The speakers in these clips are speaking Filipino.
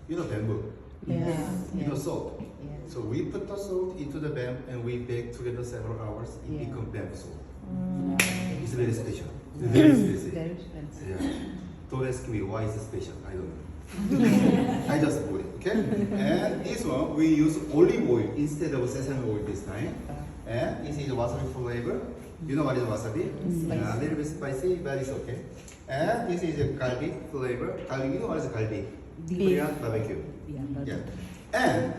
you know bamboo. Yeah. You know salt. Yeah. So we put the salt into the bamboo and we bake together several hours. It Yeah. becomes bamboo salt. Mm. It's very special. Very special. Very expensive. Yeah. Don't ask me why it's special. I don't know. I just bought it. Okay. And this one we use olive oil instead of sesame oil this time. And this is wasabi flavor. You know what is wasabi? A little bit spicy, but it's okay. And this is a garlic flavor. Garlic, you know what is garlic? Korean barbecue. Yeah. Yeah. And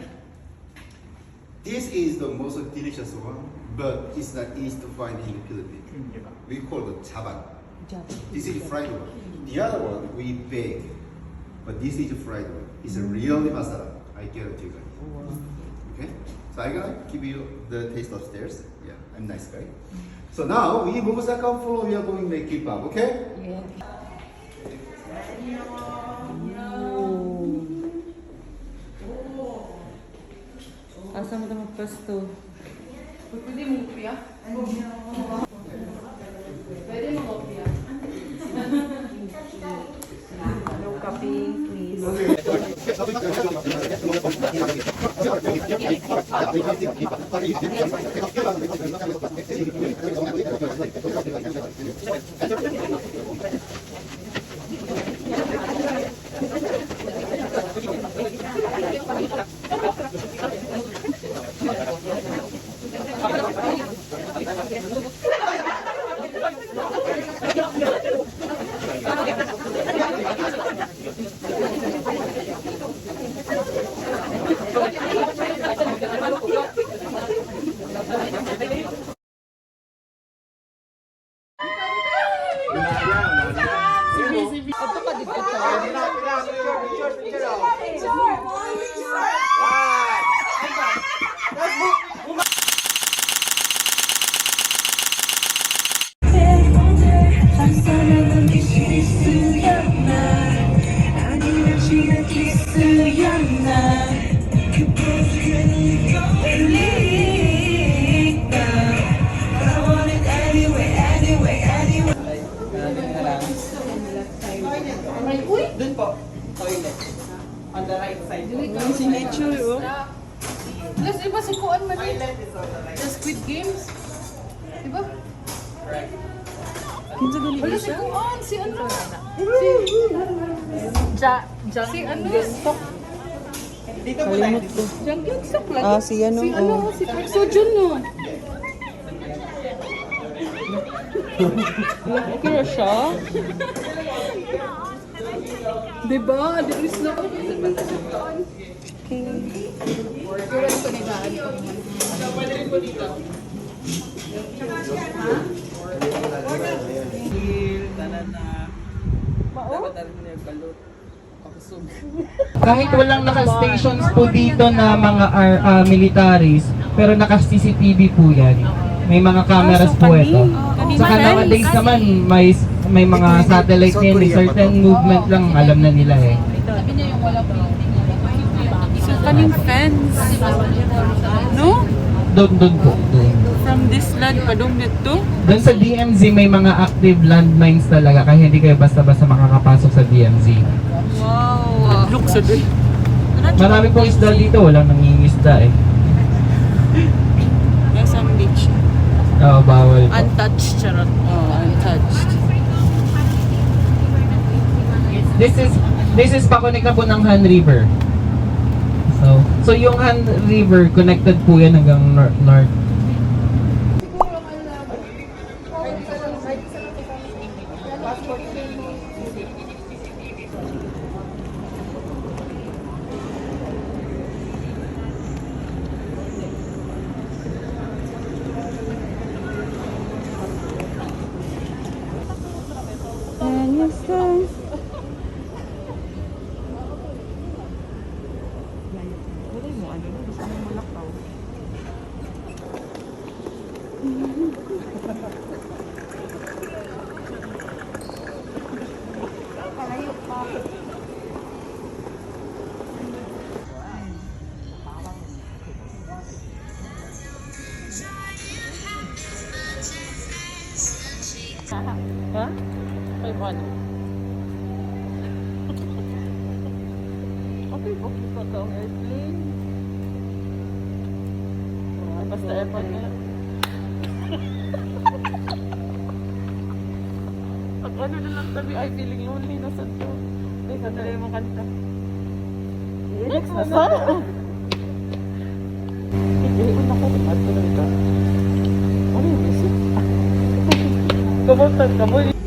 this is the most delicious one, but it's not easy to find in the Philippines. We call it chaban. This is fried one. The other one we bake, but this is fried one. It's a really masala. I guarantee you guys. Okay? So I'm gonna give you the taste upstairs. Yeah, I'm nice guy. So now we move second floor. We are going to make kimbap. Okay? Yeah. Asa mo ito magpasto? Pwede mo kopya? Pwede mo kopya? No copy, please. Dun po, toilet. On the right side. Ang signature, oh. Plus, iba si Kuan man eh. Toilet is on the right. The Squid Games. Diba? Right. Kinsa gali Wala si Kuan, si ano? Si ano? Dito po tayo. Jang Gyungsok lang. Ah, si ano, Si ano, oh. si Park Seo-joon no. Okay na siya? Diba? Dilis na ako. Kuran ko ni daan ko. Tanan na. Dapat na rin yung balut. Pakusog. Kahit walang naka-stations po dito na mga militaries, pero naka-CCTV po yan. May mga cameras po ito. Saka nowadays naman, may mga satellite na yun, certain movement lang alam na nila eh. Sabi niya yung walang building. So, kaning fence, no? Doon po. Doon. From this land pa doon dito? Doon sa DMZ may mga active landmines talaga, kaya hindi kayo basta-basta makakapasok sa DMZ. Wow! Look sa doon. Marami pong isda dito, walang nangingisda eh. Nasa beach. Oo, bawal po. Untouched, charot. Oh, untouched. This is pakonekta po ng Han River. So yung Han River connected po yan hanggang north. Ha? 500. Okay ko to ang airplane. Basta airport na lang. Pag ano na lang tabi, ay feeling lonely na sa to. Ay, sandali mo kanta. Next na sa. Hindi ko na ko. Ano na ito? Ano yung music? Kamutan, kamutan.